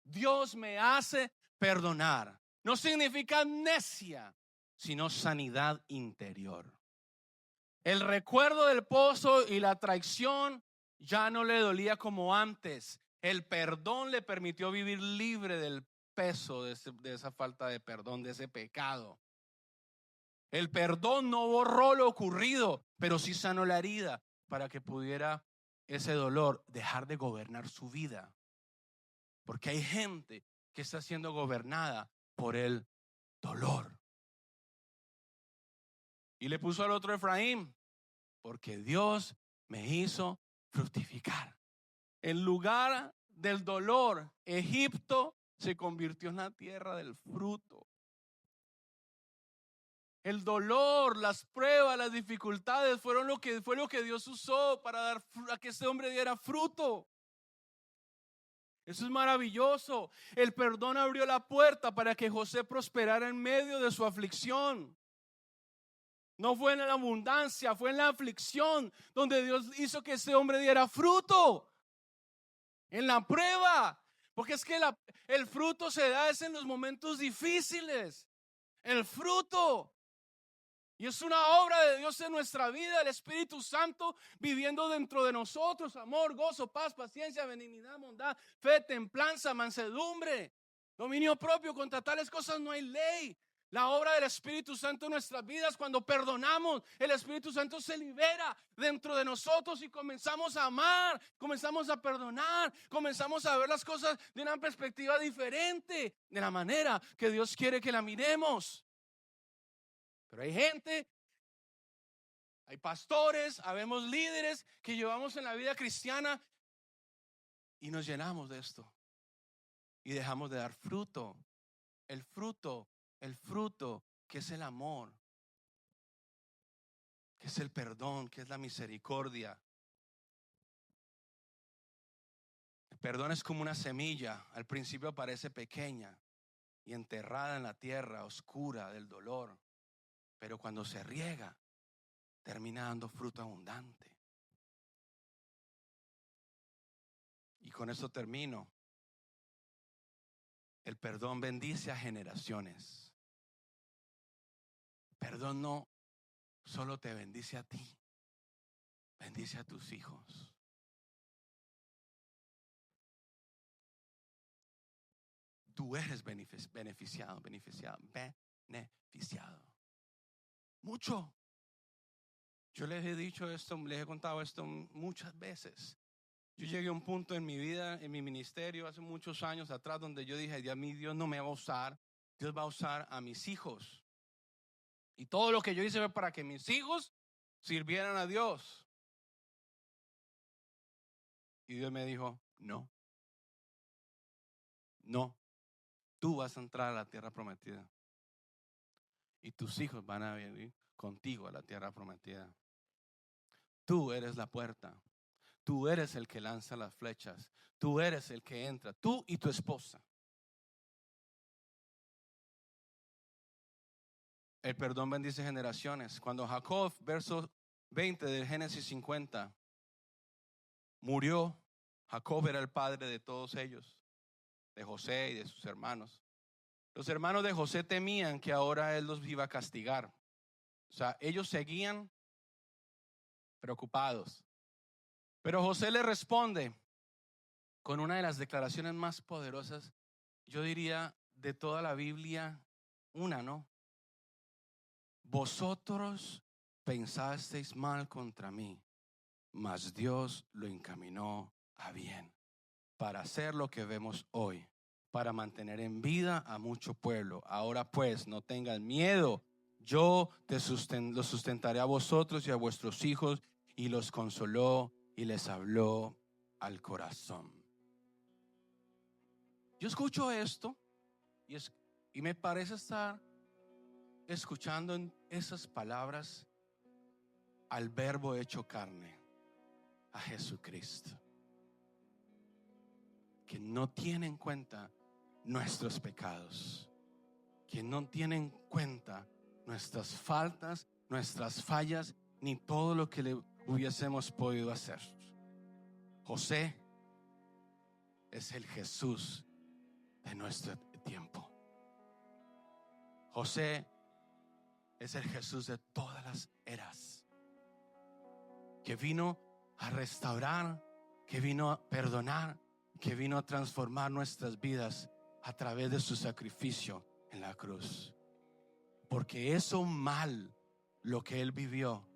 Dios me hace perdonar. No significa amnesia, sino sanidad interior. El recuerdo del pozo y la traición ya no le dolía como antes. El perdón le permitió vivir libre del peso de esa falta de perdón, de ese pecado. El perdón no borró lo ocurrido, pero sí sanó la herida para que pudiera ese dolor dejar de gobernar su vida. Porque hay gente que está siendo gobernada por el dolor. Y le puso al otro Efraín, porque Dios me hizo fructificar. En lugar del dolor, Egipto se convirtió en la tierra del fruto. El dolor, las pruebas, las dificultades fue lo que Dios usó para a que ese hombre diera fruto. Eso es maravilloso. El perdón abrió la puerta para que José prosperara en medio de su aflicción. No fue en la abundancia, fue en la aflicción donde Dios hizo que ese hombre diera fruto. En la prueba. Porque es que el fruto se da en los momentos difíciles. El fruto. Y es una obra de Dios en nuestra vida, el Espíritu Santo viviendo dentro de nosotros, amor, gozo, paz, paciencia, benignidad, bondad, fe, templanza, mansedumbre, dominio propio. Contra tales cosas no hay ley. La obra del Espíritu Santo en nuestras vidas, cuando perdonamos, el Espíritu Santo se libera dentro de nosotros y comenzamos a amar, comenzamos a perdonar, comenzamos a ver las cosas de una perspectiva diferente, de la manera que Dios quiere que la miremos. Pero hay gente, hay pastores, habemos líderes que llevamos en la vida cristiana y nos llenamos de esto y dejamos de dar fruto, el fruto, el fruto que es el amor, que es el perdón, que es la misericordia. El perdón es como una semilla, al principio parece pequeña y enterrada en la tierra oscura del dolor, pero cuando se riega termina dando fruto abundante. Y con esto termino. El perdón bendice a generaciones. Perdón no solo te bendice a ti, bendice a tus hijos. Tú eres beneficiado. Mucho. Yo les he dicho esto, les he contado esto muchas veces. Yo llegué a un punto en mi vida, en mi ministerio, hace muchos años atrás, donde yo dije, ya mi Dios no me va a usar, Dios va a usar a mis hijos. Y todo lo que yo hice fue para que mis hijos sirvieran a Dios. Y Dios me dijo, no, tú vas a entrar a la tierra prometida. Y tus hijos van a venir contigo a la tierra prometida. Tú eres la puerta. Tú eres el que lanza las flechas. Tú eres el que entra. Tú y tu esposa. El perdón bendice generaciones. Cuando Jacob, verso 20 del Génesis 50, murió, Jacob era el padre de todos ellos, de José y de sus hermanos. Los hermanos de José temían que ahora él los iba a castigar. O sea, ellos seguían preocupados. Pero José le responde con una de las declaraciones más poderosas, yo diría, de toda la Biblia, ¿no? Vosotros pensasteis mal contra mí, mas Dios lo encaminó a bien para hacer lo que vemos hoy, para mantener en vida a mucho pueblo. Ahora pues, no tengan miedo. Yo los sustentaré a vosotros y a vuestros hijos. Y los consoló y les habló al corazón. Yo escucho esto y me parece estar escuchando en esas palabras al Verbo hecho carne, a Jesucristo, que no tiene en cuenta nuestros pecados, que no tiene en cuenta nuestras faltas, nuestras fallas, ni todo lo que le hubiésemos podido hacer. José es el Jesús de nuestro tiempo. José es el Jesús de todas las eras, que vino a restaurar, que vino a perdonar, que vino a transformar nuestras vidas a través de su sacrificio en la cruz. Porque eso mal, lo que Él vivió,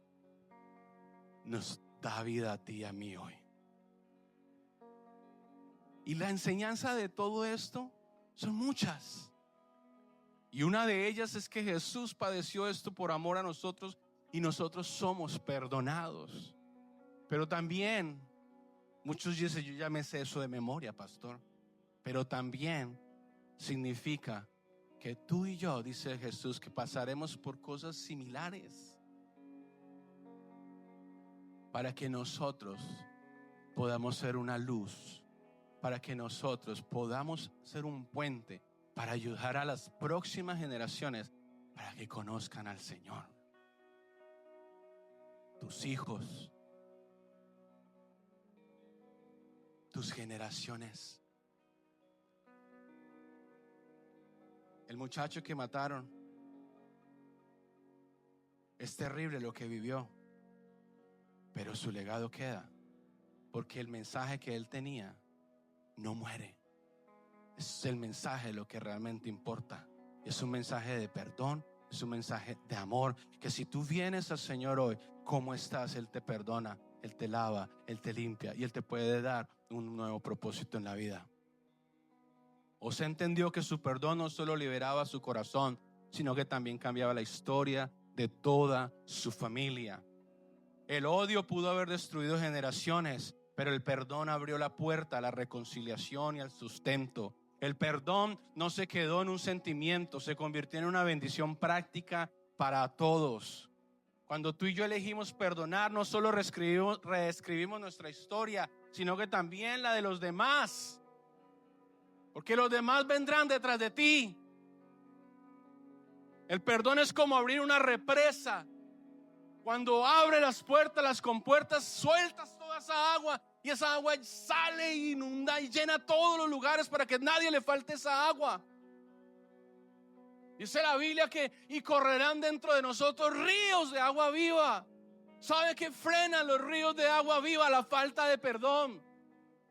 nos da vida a ti y a mí hoy. Y la enseñanza de todo esto son muchas. Y una de ellas es que Jesús padeció esto por amor a nosotros y nosotros somos perdonados. Pero también, muchos dicen, yo ya me sé eso de memoria, pastor. Pero también significa que tú y yo, dice Jesús, que pasaremos por cosas similares para que nosotros podamos ser una luz, para que nosotros podamos ser un puente para ayudar a las próximas generaciones para que conozcan al Señor. Tus hijos, tus generaciones. El muchacho que mataron, Es terrible lo que vivió, pero su legado queda, porque el mensaje que él tenía no muere. Es el mensaje de lo que realmente importa. Es un mensaje de perdón, es un mensaje de amor, que si tú vienes al Señor hoy, ¿cómo estás? Él te perdona, Él te lava, Él te limpia y Él te puede dar un nuevo propósito en la vida. O se entendió que su perdón no solo liberaba su corazón, sino que también cambiaba la historia de toda su familia. El odio pudo haber destruido generaciones, pero el perdón abrió la puerta a la reconciliación y al sustento. El perdón no se quedó en un sentimiento, se convirtió en una bendición práctica para todos. Cuando tú y yo elegimos perdonar, no solo reescribimos nuestra historia, sino que también la de los demás, porque los demás vendrán detrás de ti. El perdón es como abrir una represa. Cuando abre las puertas, las compuertas, sueltas toda esa agua y esa agua sale y inunda y llena todos los lugares para que nadie le falte esa agua. Dice la Biblia que y correrán dentro de nosotros ríos de agua viva. ¿Sabe qué frenan los ríos de agua viva? La falta de perdón.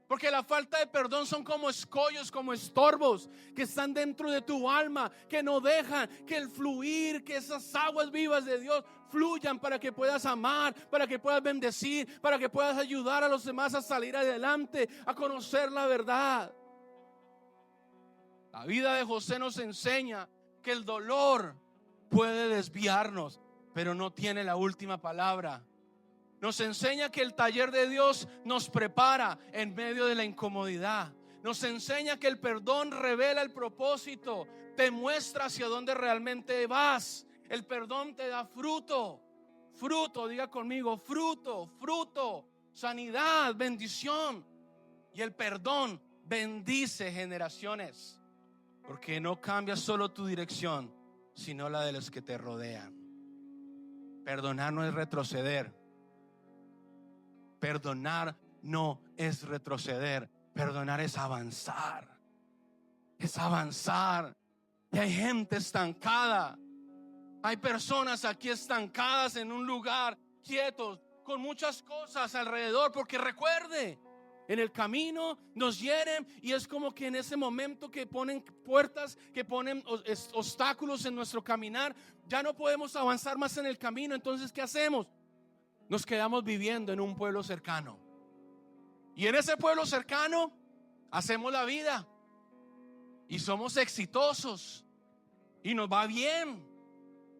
Porque la falta de perdón son como escollos, como estorbos que están dentro de tu alma, que no dejan que el fluir, que esas aguas vivas de Dios fluyan para que puedas amar, para que puedas bendecir, para que puedas ayudar a los demás a salir adelante, a conocer la verdad. La vida de José nos enseña que el dolor puede desviarnos, pero no tiene la última palabra. Nos enseña que el taller de Dios nos prepara en medio de la incomodidad. Nos enseña que el perdón revela el propósito, te muestra hacia dónde realmente vas. El perdón te da fruto, fruto, diga conmigo, fruto, fruto, sanidad, bendición. Y el perdón bendice generaciones, porque no cambia solo tu dirección, sino la de los que te rodean. Perdonar no es retroceder. Perdonar no es retroceder. Perdonar es avanzar. Es avanzar. Y hay gente estancada. Hay personas aquí estancadas en un lugar, quietos, con muchas cosas alrededor. Porque recuerde, en el camino nos hieren y es como que en ese momento que ponen puertas, que ponen obstáculos en nuestro caminar, ya no podemos avanzar más en el camino. Entonces, ¿qué hacemos? Nos quedamos viviendo en un pueblo cercano. Y en ese pueblo cercano hacemos la vida y somos exitosos y nos va bien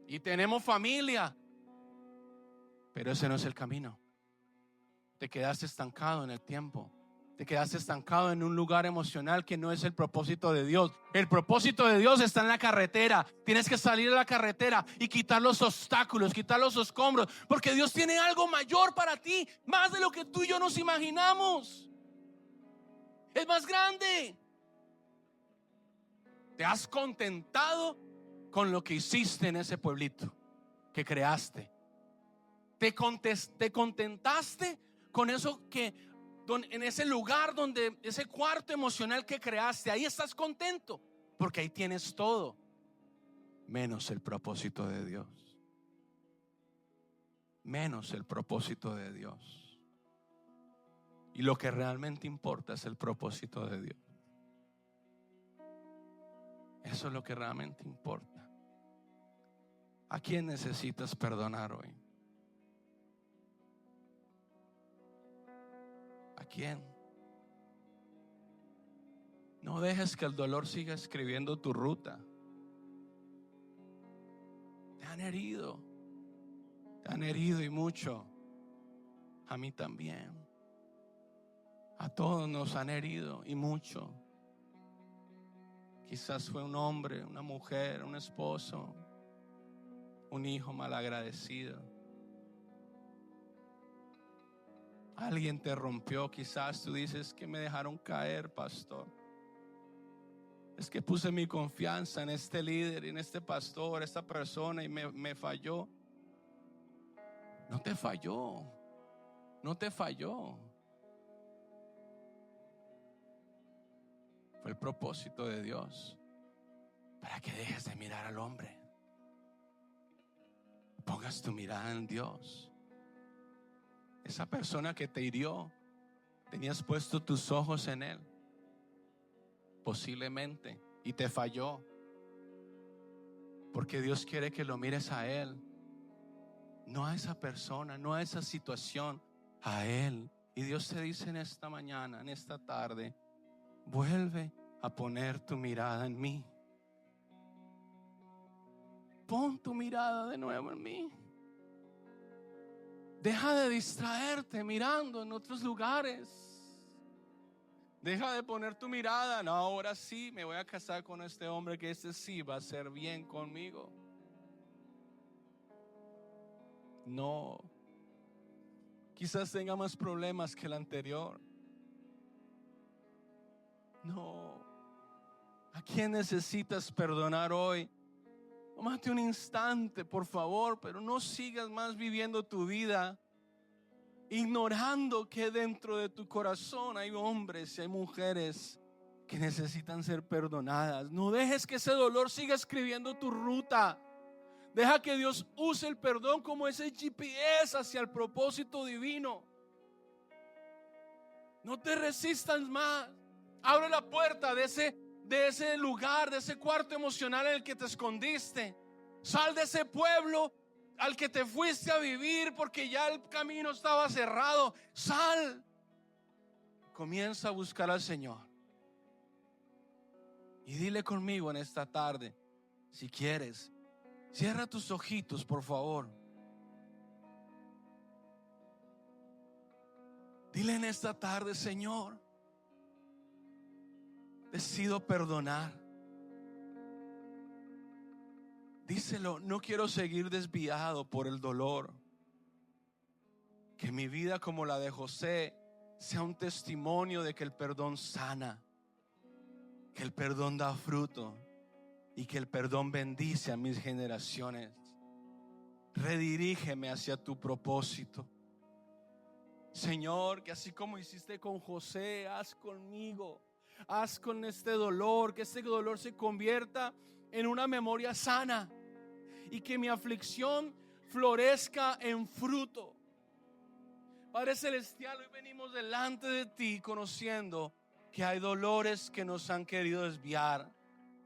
y tenemos familia. Pero ese no es el camino. Te quedaste estancado en el tiempo. Te quedaste estancado en un lugar emocional que no es el propósito de Dios. El propósito de Dios está en la carretera. Tienes que salir a la carretera y quitar los obstáculos, quitar los escombros, porque Dios tiene algo mayor para ti, más de lo que tú y yo nos imaginamos. Es más grande. Te has contentado con lo que hiciste en ese pueblito que creaste. Te contentaste con eso que en ese lugar donde ese cuarto emocional que creaste, ahí estás contento porque ahí tienes todo menos el propósito de Dios, menos el propósito de Dios. Y lo que realmente importa es el propósito de Dios. Eso es lo que realmente importa. ¿A quién necesitas perdonar hoy? ¿A quién? No dejes que el dolor siga escribiendo tu ruta. Te han herido y mucho. A mí también. A todos nos han herido y mucho. Quizás fue un hombre, una mujer, un esposo, un hijo malagradecido. Alguien te rompió, quizás tú dices que me dejaron caer, pastor. Es que puse mi confianza en este líder, en este pastor, esta persona y me falló. No te falló, no te falló. Fue el propósito de Dios para que dejes de mirar al hombre, pongas tu mirada en Dios. Esa persona que te hirió, tenías puesto tus ojos en Él, posiblemente, y te falló, porque Dios quiere que lo mires a Él, no a esa persona, no a esa situación, a Él. Y Dios te dice en esta mañana, en esta tarde: vuelve a poner tu mirada en mí. Pon tu mirada de nuevo en mí. Deja de distraerte mirando en otros lugares. Deja de poner tu mirada: no, ahora sí me voy a casar con este hombre, que este sí va a ser bien conmigo. No, quizás tenga más problemas que el anterior. No. ¿A quién necesitas perdonar hoy? Tómate un instante, por favor, pero no sigas más viviendo tu vida ignorando que dentro de tu corazón hay hombres y hay mujeres que necesitan ser perdonadas. No dejes que ese dolor siga escribiendo tu ruta. Deja que Dios use el perdón como ese GPS hacia el propósito divino. No te resistas más. Abre la puerta de ese lugar, de ese cuarto emocional en el que te escondiste. Sal de ese pueblo al que te fuiste a vivir porque ya el camino estaba cerrado. Sal. Comienza a buscar al Señor. Y dile conmigo en esta tarde, si quieres, cierra tus ojitos, por favor. Dile en esta tarde: Señor, decido perdonar. Díselo: no quiero seguir desviado por el dolor. Que mi vida, como la de José, sea un testimonio de que el perdón sana, que el perdón da fruto y que el perdón bendice a mis generaciones. Redirígeme hacia tu propósito, Señor, que así como hiciste con José, haz conmigo, haz con este dolor, que este dolor se convierta en una memoria sana y que mi aflicción florezca en fruto. Padre Celestial, hoy venimos delante de ti conociendo que hay dolores que nos han querido desviar.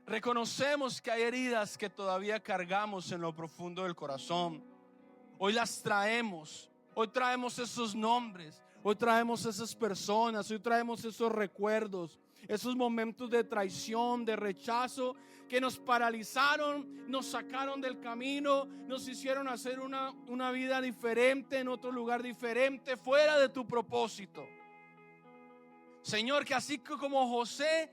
Reconocemos que hay heridas que todavía cargamos en lo profundo del corazón. Hoy las traemos. Hoy traemos esos nombres. Hoy traemos esas personas. Hoy traemos esos recuerdos, esos momentos de traición, de rechazo que nos paralizaron, nos sacaron del camino, nos hicieron hacer una vida diferente, en otro lugar diferente, fuera de tu propósito. Señor, que así como José,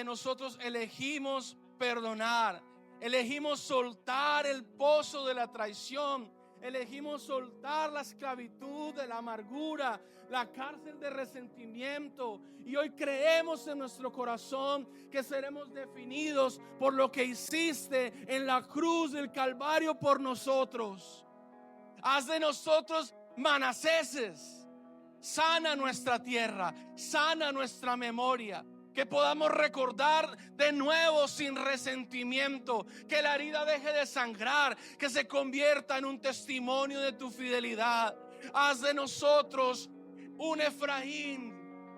nosotros elegimos perdonar, elegimos soltar el pozo de la traición, elegimos soltar la esclavitud de la amargura, la cárcel de resentimiento, y hoy creemos en nuestro corazón que seremos definidos por lo que hiciste en la cruz del Calvario por nosotros. Haz de nosotros Manaséses. Sana nuestra tierra, sana nuestra memoria, que podamos recordar de nuevo sin resentimiento, que la herida deje de sangrar, que se convierta en un testimonio de tu fidelidad. Haz de nosotros un Efraín,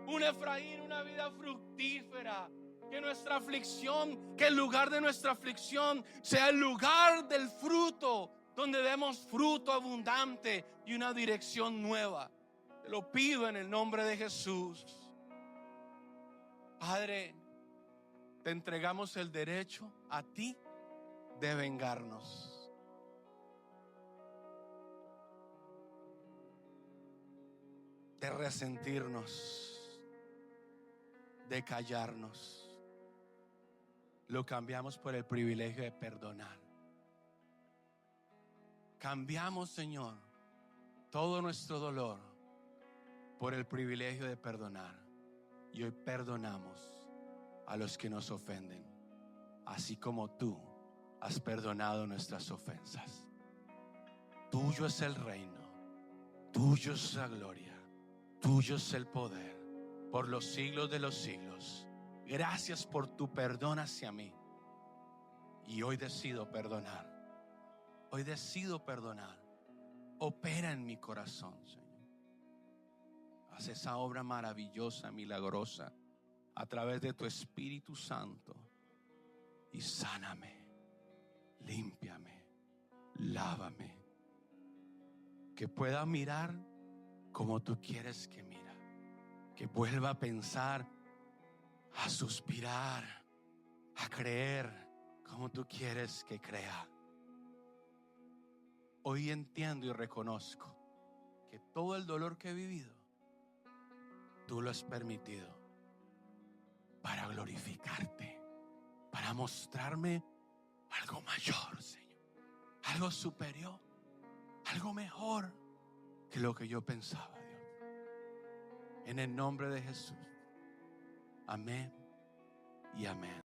una vida fructífera. Que nuestra aflicción, que el lugar de nuestra aflicción sea el lugar del fruto, donde demos fruto abundante y una dirección nueva. Te lo pido en el nombre de Jesús. Padre, te entregamos el derecho a ti de vengarnos. De resentirnos, de callarnos. Lo cambiamos por el privilegio de perdonar. Cambiamos, Señor, todo nuestro dolor por el privilegio de perdonar. Y hoy perdonamos a los que nos ofenden, así como tú has perdonado nuestras ofensas. Tuyo es el reino, tuyo es la gloria, tuyo es el poder por los siglos de los siglos. Gracias por tu perdón hacia mí. Y hoy decido perdonar. Hoy decido perdonar. Opera en mi corazón, Señor. Haz esa obra maravillosa, milagrosa, a través de tu Espíritu Santo. Y sáname, límpiame, lávame. Que pueda mirar como tú quieres que mira. Que vuelva a pensar, a suspirar, a creer como tú quieres que crea. Hoy entiendo y reconozco que todo el dolor que he vivido, tú lo has permitido para glorificarte, para mostrarme algo mayor, Señor, algo superior, algo mejor que lo que yo pensaba, Dios. En el nombre de Jesús. Amén y amén.